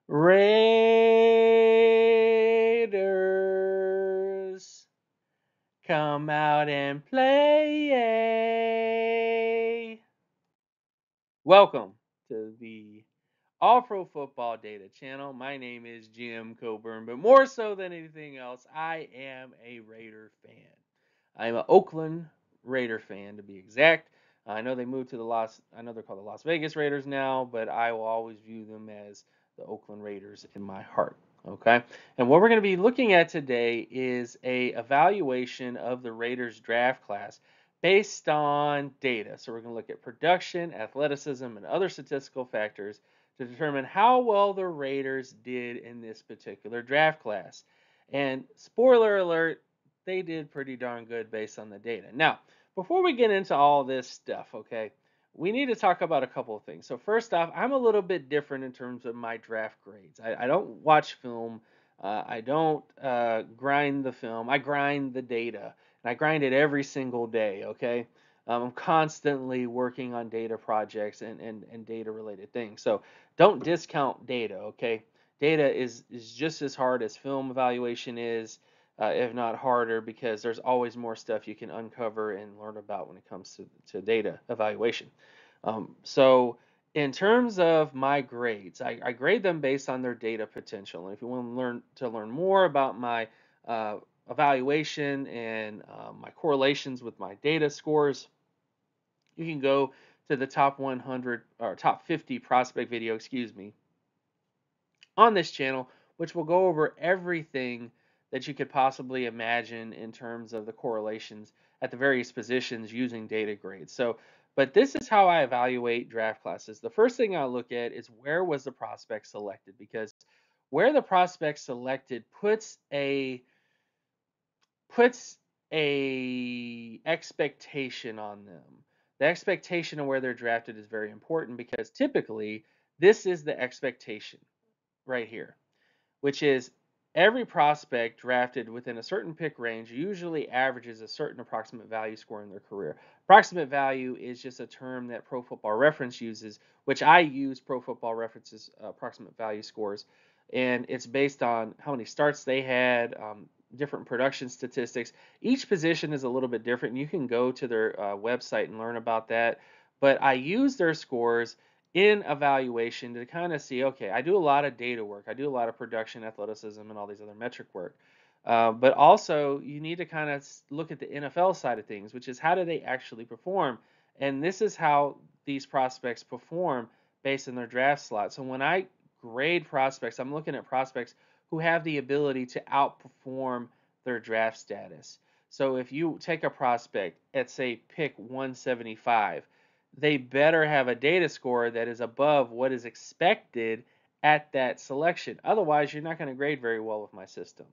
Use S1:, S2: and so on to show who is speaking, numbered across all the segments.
S1: Raiders, come out and play. Welcome to the All Pro Football Data channel. My name is Jim Coburn, but more so than anything else, I am a Raider fan. I'm an Oakland Raider fan to be exact. I know they moved to I know they're called the Las Vegas Raiders now, but I will always view them as the Oakland Raiders in my heart. Okay. And what we're going to be looking at today is a evaluation of the Raiders draft class based on data. So we're going to look at production, athleticism, and other statistical factors to determine how well the Raiders did in this particular draft class. And spoiler alert, they did pretty darn good based on the data. Now, before we get into all this stuff, okay, we need to talk about a couple of things. So first off, I'm a little bit different in terms of my draft grades. I don't watch film. I don't grind the film. I grind the data, and I grind it every single day. Okay, I'm constantly working on data projects and data related things. So don't discount data. Okay, data is just as hard as film evaluation is, if not harder, because there's always more stuff you can uncover and learn about when it comes to data evaluation. So in terms of my grades, I grade them based on their data potential. And if you want to learn more about my uh, evaluation and my correlations with my data scores, you can go to the top 100 or top 50 prospect video, excuse me, on this channel, which will go over everything that you could possibly imagine in terms of the correlations at the various positions using data grades. So, but this is how I evaluate draft classes. The first thing I look at is where was the prospect selected, because where the prospect selected puts a expectation on them. The expectation of where they're drafted is very important because typically this is the expectation right here, which is every prospect drafted within a certain pick range usually averages a certain approximate value score in their career. Approximate value is just a term that Pro Football Reference uses, which I use Pro Football Reference's approximate value scores, and it's based on how many starts they had, different production statistics. Each position is a little bit different, and you can go to their website and learn about that. But I use their scores in evaluation to kind of see, okay, I do a lot of data work, I do a lot of production, athleticism, and all these other metric work. But also, you need to kind of look at the NFL side of things, which is how do they actually perform? And this is how these prospects perform based on their draft slot. So when I grade prospects, I'm looking at prospects who have the ability to outperform their draft status. So if you take a prospect at, say, pick 175, they better have a data score that is above what is expected at that selection. Otherwise, you're not going to grade very well with my system.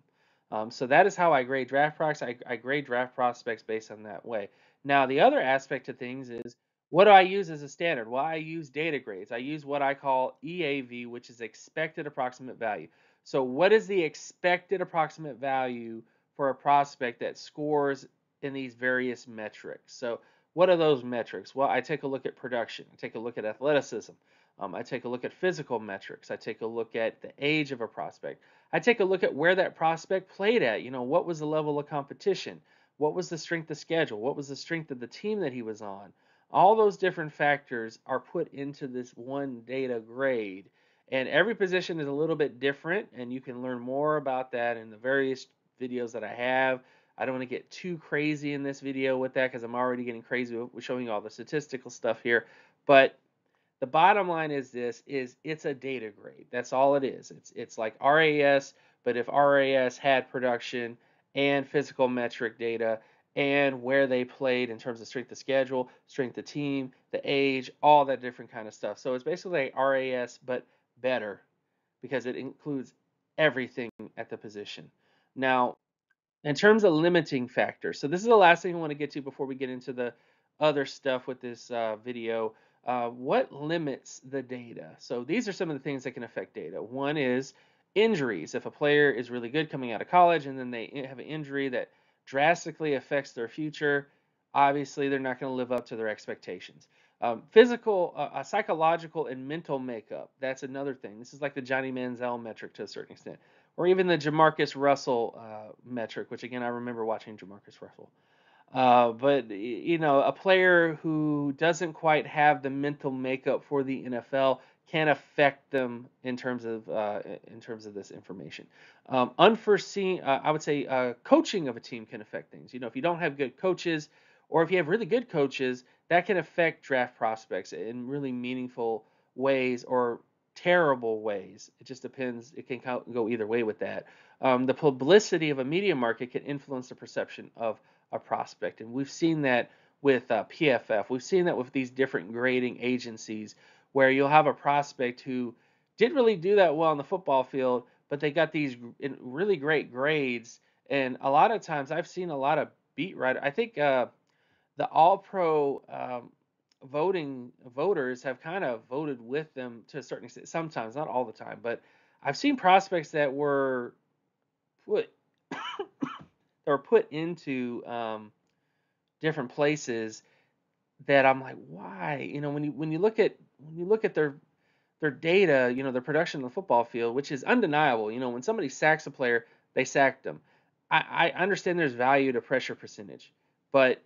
S1: So that is how I grade draft prospects. I grade draft prospects based on that way. Now, the other aspect of things is what do I use as a standard? Well, I use data grades. I use what I call EAV, which is expected approximate value. So, what is the expected approximate value for a prospect that scores in these various metrics? So, what are those metrics? Well, I take a look at production. I take a look at athleticism. I take a look at physical metrics. I take a look at the age of a prospect. I take a look at where that prospect played at. What was the level of competition? What was the strength of schedule? What was the strength of the team that he was on? All those different factors are put into this one data grade. And every position is a little bit different, and you can learn more about that in the various videos that I have. I don't want to get too crazy in this video with that because I'm already getting crazy with showing you all the statistical stuff here. But the bottom line is this: is it's a data grade. That's all it is. It's like RAS, but if RAS had production and physical metric data and where they played in terms of strength of schedule, strength of team, the age, all that different kind of stuff. So it's basically like RAS but better because it includes everything at the position. Now, in terms of limiting factors, so this is the last thing I want to get to before we get into the other stuff with this video. What limits the data? So these are some of the things that can affect data. One is injuries. If a player is really good coming out of college and then they have an injury that drastically affects their future, obviously they're not going to live up to their expectations. Physical, psychological, and mental makeup. That's another thing. This is like the Johnny Manziel metric to a certain extent, or even the Jamarcus Russell metric, which again I remember watching Jamarcus Russell. But you know, a player who doesn't quite have the mental makeup for the NFL can affect them in terms of this information. Unforeseen, I would say, coaching of a team can affect things. You know, if you don't have good coaches, or if you have really good coaches, that can affect draft prospects in really meaningful ways or terrible ways. It just depends. It can go either way with that. The publicity of a media market can influence the perception of a prospect. And we've seen that with PFF. We've seen that with these different grading agencies where you'll have a prospect who didn't really do that well on the football field, but they got these really great grades. And a lot of times I've seen a lot of beat writer. I think the All Pro voting voters have kind of voted with them to a certain extent. Sometimes, not all the time, but I've seen prospects that put were put into different places that I'm like, why? You know, when you look at their data, you know, their production on the football field, which is undeniable. You know, when somebody sacks a player, they sacked them. I understand there's value to pressure percentage, but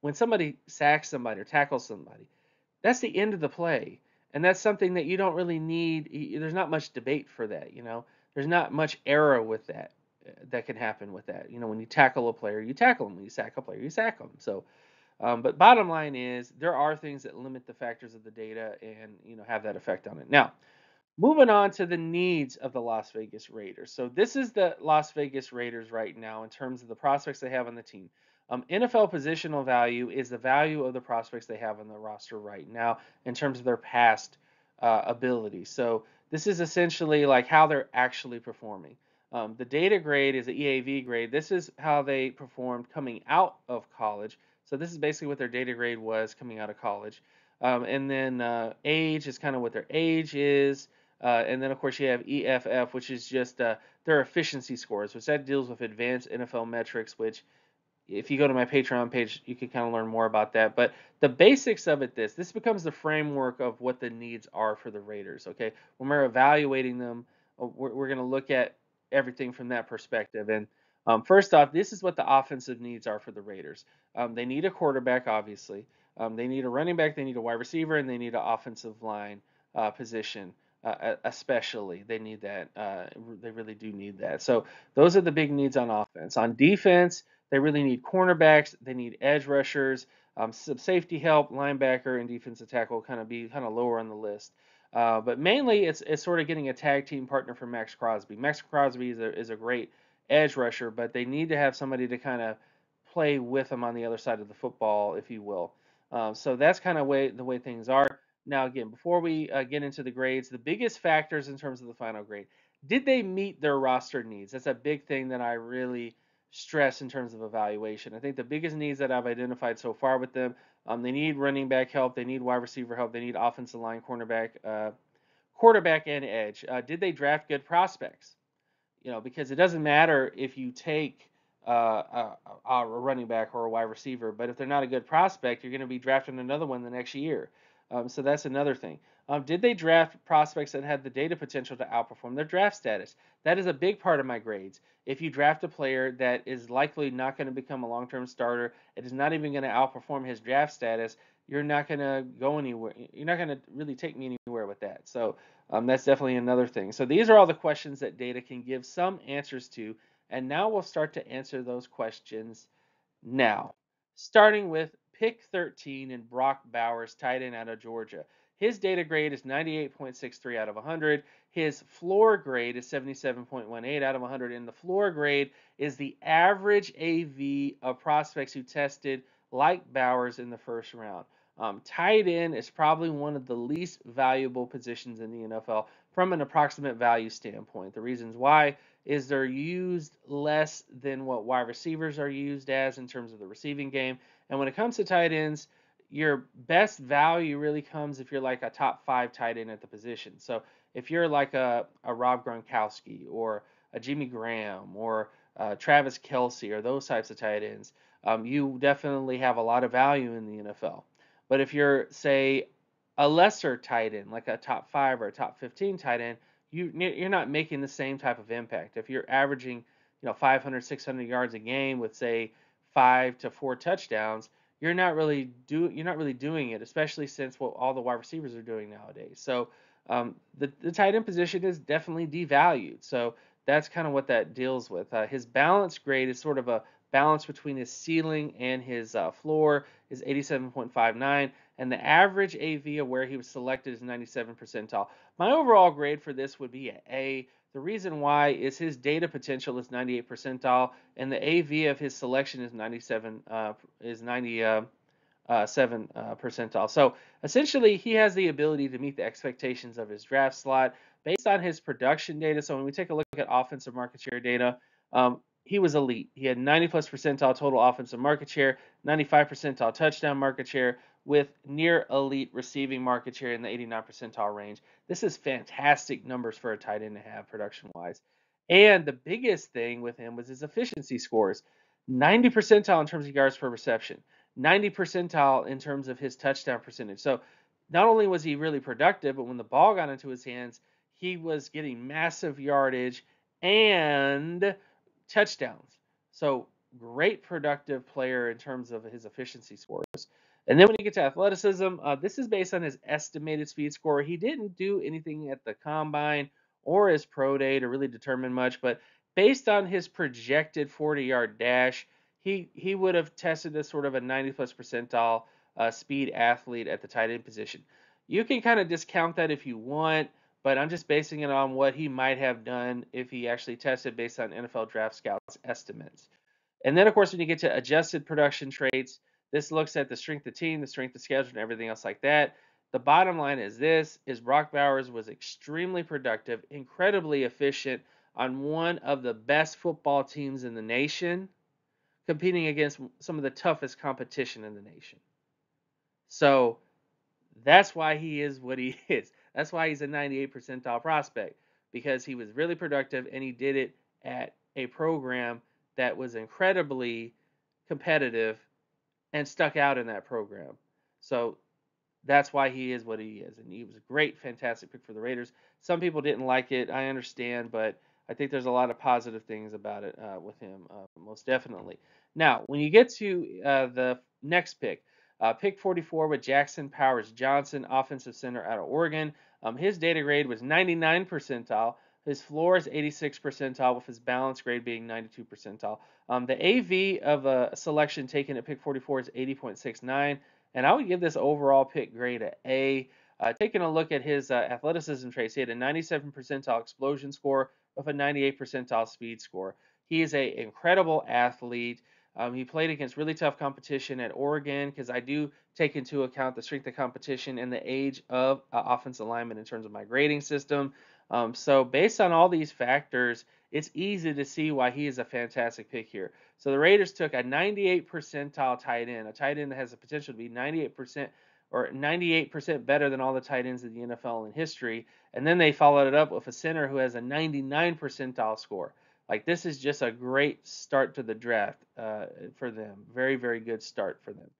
S1: when somebody sacks somebody or tackles somebody, that's the end of the play. And that's something that you don't really need. There's not much debate for that, you know. There's not much error with that that can happen with that. You know, when you tackle a player, you tackle them. When you sack a player, you sack them. So, but bottom line is there are things that limit the factors of the data and, you know, have that effect on it. Now, moving on to the needs of the Las Vegas Raiders. So this is the Las Vegas Raiders right now in terms of the prospects they have on the team. NFL positional value is the value of the prospects they have on the roster right now in terms of their past ability. So this is essentially like how they're actually performing. The data grade is the EAV grade. This is how they performed coming out of college. So this is basically what their data grade was coming out of college. And then age is kind of what their age is. And then, of course, you have EFF, which is just their efficiency scores, which that deals with advanced NFL metrics, which if you go to my Patreon page, you can kind of learn more about that. But the basics of it, this becomes the framework of what the needs are for the Raiders. Okay, when we're evaluating them, we're going to look at everything from that perspective. And first off, this is what the offensive needs are for the Raiders. They need a quarterback, obviously. They need a running back. They need a wide receiver, and they need an offensive line position. Especially, they need that. They really do need that. So those are the big needs on offense. On defense, they really need cornerbacks. They need edge rushers, some safety help, linebacker, and defensive tackle kind of lower on the list. But mainly, it's sort of getting a tag team partner for Max Crosby. Max Crosby is a great edge rusher, but they need to have somebody to kind of play with him on the other side of the football, if you will. So that's kind of the way things are. Now, again, before we get into the grades, the biggest factors in terms of the final grade, did they meet their roster needs? That's a big thing that I really stress in terms of evaluation. I think the biggest needs that I've identified so far with them, they need running back help, they need wide receiver help, they need offensive line, cornerback, quarterback, and edge. Did they draft good prospects? You know, because it doesn't matter if you take a running back or a wide receiver, but if they're not a good prospect, you're going to be drafting another one the next year. So that's another thing. Did they draft prospects that had the data potential to outperform their draft status? That is a big part of my grades. If you draft a player that is likely not going to become a long-term starter, it is not even going to outperform his draft status, you're not going to go anywhere. You're not going to really take me anywhere with that. So that's definitely another thing. So these are all the questions that data can give some answers to. And now we'll start to answer those questions now. Starting with pick 13 and Brock Bowers, tight end out of Georgia. His data grade is 98.63 out of 100. His floor grade is 77.18 out of 100. And the floor grade is the average AV of prospects who tested like Bowers in the first round. Tight end is probably one of the least valuable positions in the NFL from an approximate value standpoint. The reasons why is they're used less than what wide receivers are used as in terms of the receiving game. And when it comes to tight ends, your best value really comes if you're like a top five tight end at the position. So if you're like a Rob Gronkowski or a Jimmy Graham or Travis Kelsey or those types of tight ends, you definitely have a lot of value in the NFL. But if you're, say, a lesser tight end, like a top 5 or a top 15 tight end, you're not making the same type of impact. If you're averaging, 500, 600 yards a game with, say, 5 to 4 touchdowns, you're not really doing it, especially since what all the wide receivers are doing nowadays. So the tight end position is definitely devalued. So that's kind of what that deals with. His balance grade is sort of a balance between his ceiling and his floor is 87.59, and the average AV of where he was selected is 97 percentile. My overall grade for this would be an A. The reason why is his data potential is 98 percentile, and the AV of his selection is 97 percentile. So essentially, he has the ability to meet the expectations of his draft slot based on his production data. So when we take a look at offensive market share data, he was elite. He had 90 plus percentile total offensive market share, 95 percentile touchdown market share, with near elite receiving market share in the 89 percentile range. This is fantastic numbers for a tight end to have production wise. And the biggest thing with him was his efficiency scores, 90 percentile in terms of yards per reception, 90 percentile in terms of his touchdown percentage. So not only was he really productive, but when the ball got into his hands, he was getting massive yardage and touchdowns. So great productive player in terms of his efficiency scores. And then when you get to athleticism, this is based on his estimated speed score. He didn't do anything at the combine or his pro day to really determine much, but based on his projected 40-yard dash, he would have tested as sort of a 90 plus percentile speed athlete at the tight end position. You can kind of discount that if you want, but I'm just basing it on what he might have done if he actually tested based on NFL Draft Scouts estimates. And then, of course, when you get to adjusted production traits, this looks at the strength of team, the strength of schedule, and everything else like that. The bottom line is this: is Brock Bowers was extremely productive, incredibly efficient on one of the best football teams in the nation, competing against some of the toughest competition in the nation. So that's why he is what he is. That's why he's a 98 percentile prospect, because he was really productive and he did it at a program that was incredibly competitive and stuck out in that program. So that's why he is what he is. And he was a great, fantastic pick for the Raiders. Some people didn't like it. I understand, but I think there's a lot of positive things about it with him, most definitely. Now, when you get to the next pick, pick 44 with Jackson Powers Johnson, offensive center out of Oregon. His data grade was 99 percentile. His floor is 86 percentile, with his balance grade being 92 percentile. The AV of a selection taken at pick 44 is 80.69, and I would give this overall pick grade a A. Taking a look at his athleticism traits, he had a 97 percentile explosion score with a 98 percentile speed score. He is an incredible athlete. He played against really tough competition at Oregon, because I do take into account the strength of competition and the age of offensive linemen in terms of my grading system. So based on all these factors, it's easy to see why he is a fantastic pick here. So the Raiders took a 98 percentile tight end, a tight end that has the potential to be 98% or 98% better than all the tight ends in the NFL in history, and then they followed it up with a center who has a 99 percentile score. Like, this is just a great start to the draft for them. Very, very good start for them.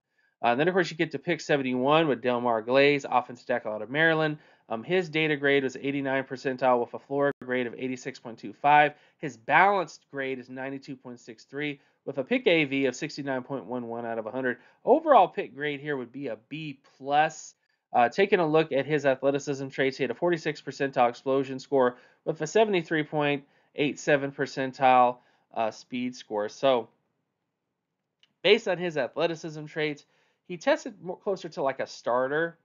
S1: Then, of course, you get to pick 71 with Delmar Glaze, offensive tackle out of Maryland. His data grade was 89 percentile with a floor grade of 86.25. His balanced grade is 92.63 with a pick AV of 69.11 out of 100. Overall pick grade here would be a B plus. Taking a look at his athleticism traits, he had a 46 percentile explosion score with a 73.87 percentile speed score. So based on his athleticism traits, he tested more closer to like a starter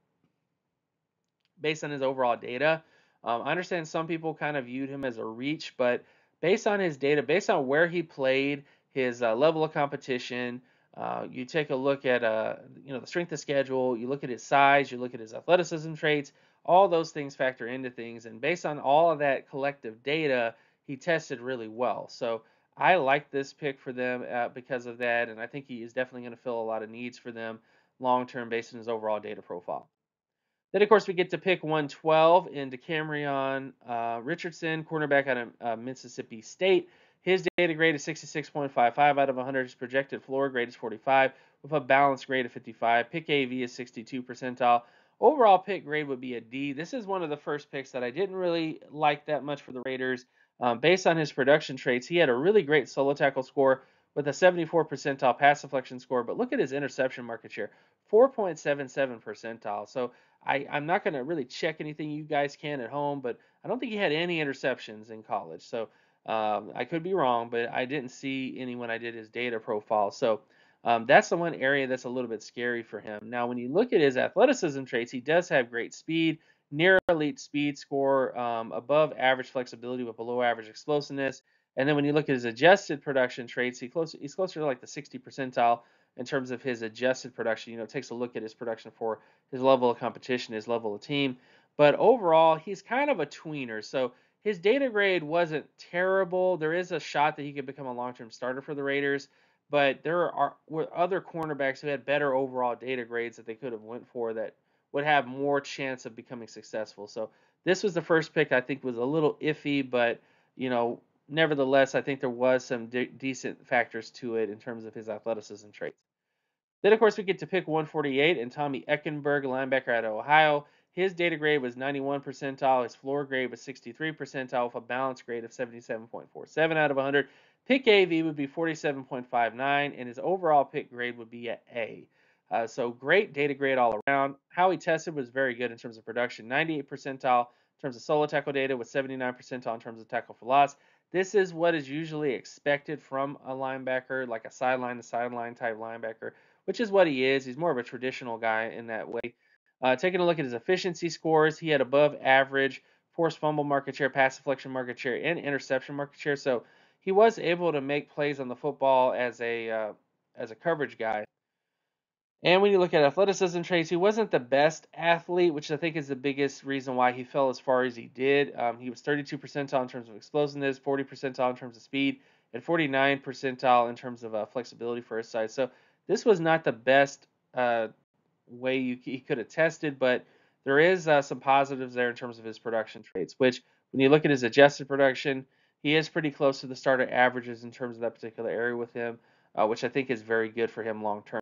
S1: based on his overall data. I understand some people kind of viewed him as a reach, but based on his data, based on where he played, his level of competition, you take a look at the strength of schedule, you look at his size, you look at his athleticism traits, all those things factor into things, and based on all of that collective data, he tested really well. So I like this pick for them because of that, and I think he is definitely going to fill a lot of needs for them long term based on his overall data profile. Then, of course, we get to pick 112 in Decamerion Richardson, cornerback out of Mississippi State. His data grade is 66.55 out of 100. His projected floor grade is 45, with a balanced grade of 55. Pick AV is 62 percentile. Overall pick grade would be a D. This is one of the first picks that I didn't really like that much for the Raiders. Based on his production traits, he had a really great solo tackle score with a 74 percentile pass deflection score. But look at his interception market share, 4.77 percentile. So I'm not going to really check anything, you guys can at home, but I don't think he had any interceptions in college. So I could be wrong, but I didn't see any when I did his data profile. So that's the one area that's a little bit scary for him. Now, when you look at his athleticism traits, he does have great speed, near elite speed score, above average flexibility with below average explosiveness. And then when you look at his adjusted production traits, he's closer to like the 60 percentile in terms of his adjusted production. It takes a look at his production for his level of competition, his level of team. But overall, he's kind of a tweener. So his data grade wasn't terrible. There is a shot that he could become a long-term starter for the Raiders, but were other cornerbacks who had better overall data grades that they could have went for that would have more chance of becoming successful. So this was the first pick I think was a little iffy, but you know, nevertheless, I think there was some decent factors to it in terms of his athleticism traits. Then, of course, we get to pick 148 and Tommy Eckenberg, linebacker out of Ohio. His data grade was 91 percentile. His floor grade was 63 percentile with a balance grade of 77.47 out of 100. Pick AV would be 47.59, and his overall pick grade would be at A. So great data grade all around. How he tested was very good in terms of production. 98 percentile in terms of solo tackle data with 79 percentile in terms of tackle for loss. This is what is usually expected from a linebacker, like a sideline to sideline type linebacker, which is what he is. He's more of a traditional guy in that way. Taking a look at his efficiency scores, he had above average forced fumble market share, pass deflection market share, and interception market share. So he was able to make plays on the football as a coverage guy. And when you look at athleticism traits, he wasn't the best athlete, which I think is the biggest reason why he fell as far as he did. He was 32 percentile in terms of explosiveness, 40 percentile in terms of speed, and 49 percentile in terms of flexibility for his size. So this was not the best way he could have tested, but there is some positives there in terms of his production traits, which when you look at his adjusted production, he is pretty close to the starter averages in terms of that particular area with him, which I think is very good for him long term.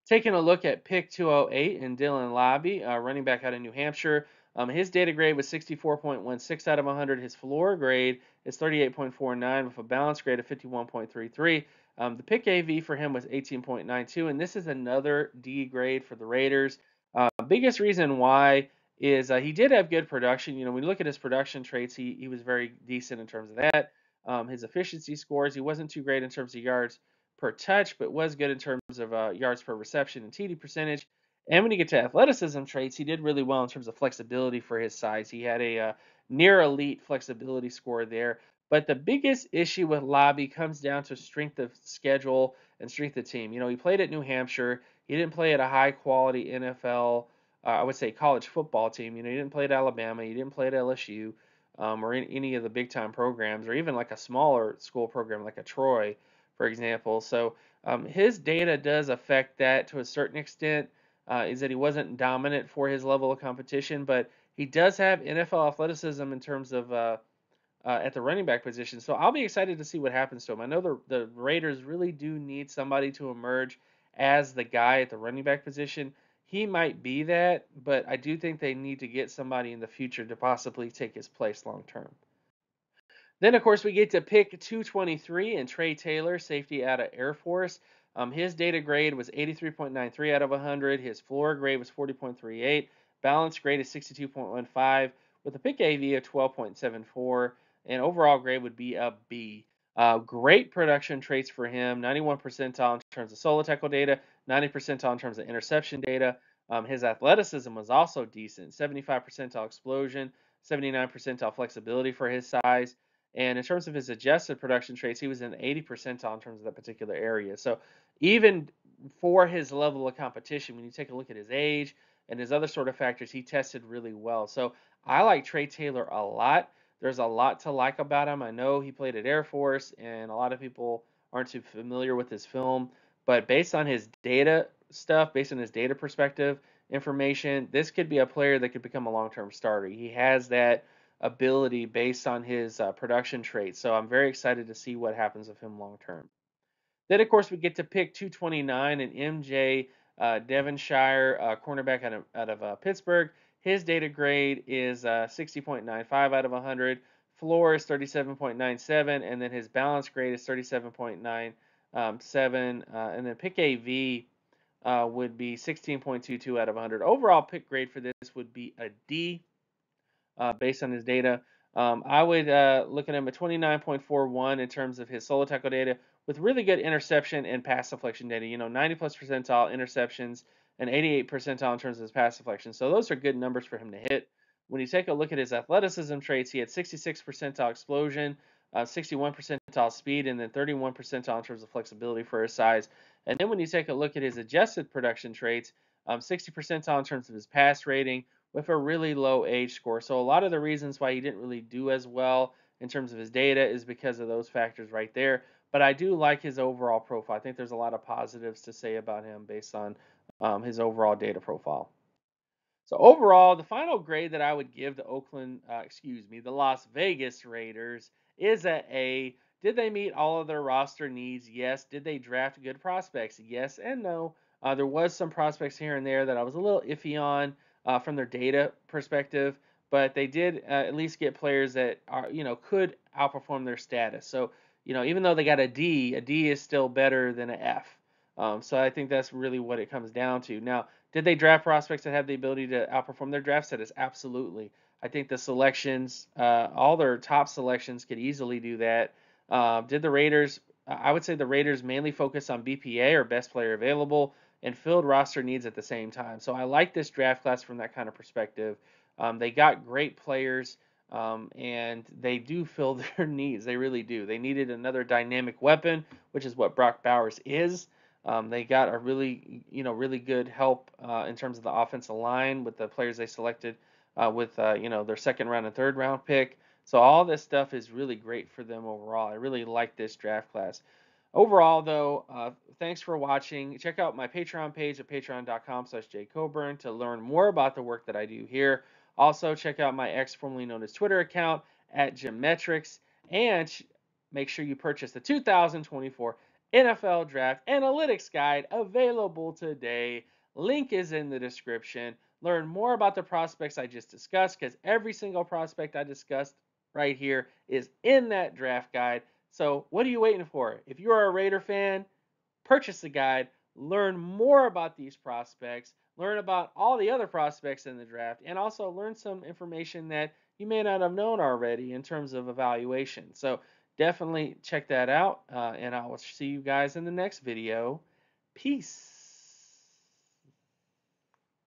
S1: Taking a look at pick 208 and Dylan Lobby, running back out of New Hampshire. His data grade was 64.16 out of 100. His floor grade is 38.49 with a balance grade of 51.33. The pick AV for him was 18.92, and this is another D grade for the Raiders. Biggest reason why is he did have good production. When you look at his production traits, he was very decent in terms of that. His efficiency scores, he wasn't too great in terms of yards per touch, but was good in terms of yards per reception and TD percentage. And when you get to athleticism traits, he did really well in terms of flexibility for his size. He had a near elite flexibility score there. But the biggest issue with Lobby comes down to strength of schedule and strength of team. He played at New Hampshire. He didn't play at a high quality NFL, I would say college football team. He didn't play at Alabama. He didn't play at LSU or in any of the big time programs, or even like a smaller school program like a Troy, for example. So his data does affect that to a certain extent. Is that he wasn't dominant for his level of competition, but he does have NFL athleticism in terms of at the running back position. So I'll be excited to see what happens to him. I know the Raiders really do need somebody to emerge as the guy at the running back position. He might be that, but I do think they need to get somebody in the future to possibly take his place long term. Then, of course, we get to pick 223 and Trey Taylor, safety out of Air Force. His data grade was 83.93 out of 100. His floor grade was 40.38. Balance grade is 62.15 with a pick AV of 12.74. And overall grade would be a B. Great production traits for him. 91 percentile in terms of solo tackle data, 90 percentile in terms of interception data. His athleticism was also decent. 75 percentile explosion, 79 percentile flexibility for his size. And in terms of his adjusted production traits, he was in the 80 percentile in terms of that particular area. So even for his level of competition, when you take a look at his age and his other sort of factors, he tested really well. So I like Trey Taylor a lot. There's a lot to like about him. I know he played at Air Force, and a lot of people aren't too familiar with his film. But based on his data stuff, based on his data perspective information, this could be a player that could become a long-term starter. He has that ability based on his production traits. So I'm very excited to see what happens with him long term. Then, of course, we get to pick 229 and MJ Devonshire, cornerback out of Pittsburgh. His data grade is 60.95 out of 100. Floor is 37.97, and then his balance grade is 37.97. And then pick AV would be 16.22 out of 100. Overall pick grade for this would be a D based on his data. I would look at him at 29.41 in terms of his solo tackle data with really good interception and pass deflection data. 90 plus percentile interceptions and 88 percentile in terms of his pass deflection. So those are good numbers for him to hit. When you take a look at his athleticism traits, he had 66 percentile explosion, 61 percentile speed, and then 31 percentile in terms of flexibility for his size. And then when you take a look at his adjusted production traits, 60 percentile in terms of his pass rating, with a really low age score. So a lot of the reasons why he didn't really do as well in terms of his data is because of those factors right there. But I do like his overall profile. I think there's a lot of positives to say about him based on his overall data profile. So overall, the final grade that I would give the the Las Vegas Raiders is at A. Did they meet all of their roster needs? Yes. Did they draft good prospects? Yes and no. There was some prospects here and there that I was a little iffy on from their data perspective, but they did at least get players that are could outperform their status. So even though they got a D is still better than an F. So I think that's really what it comes down to. Now, did they draft prospects that have the ability to outperform their draft status? Absolutely. I think the selections, all their top selections, could easily do that. Did the Raiders? I would say the Raiders mainly focus on BPA or best player available and filled roster needs at the same time. So I like this draft class from that kind of perspective. They got great players, and they do fill their needs. They really do. They needed another dynamic weapon, which is what Brock Bowers is. They got a really good help in terms of the offensive line with the players they selected with their second round and third round pick. So all this stuff is really great for them overall. I really like this draft class. Overall, though, thanks for watching. Check out my Patreon page at patreon.com/jcoburn to learn more about the work that I do here. Also, check out my formerly known as Twitter account at Gymmetrics, and make sure you purchase the 2024 NFL Draft Analytics Guide available today. Link is in the description. Learn more about the prospects I just discussed because every single prospect I discussed right here is in that draft guide. So, what are you waiting for? If you are a Raider fan, purchase the guide, learn more about these prospects, learn about all the other prospects in the draft, and also learn some information that you may not have known already in terms of evaluation. So definitely check that out, and I will see you guys in the next video. Peace.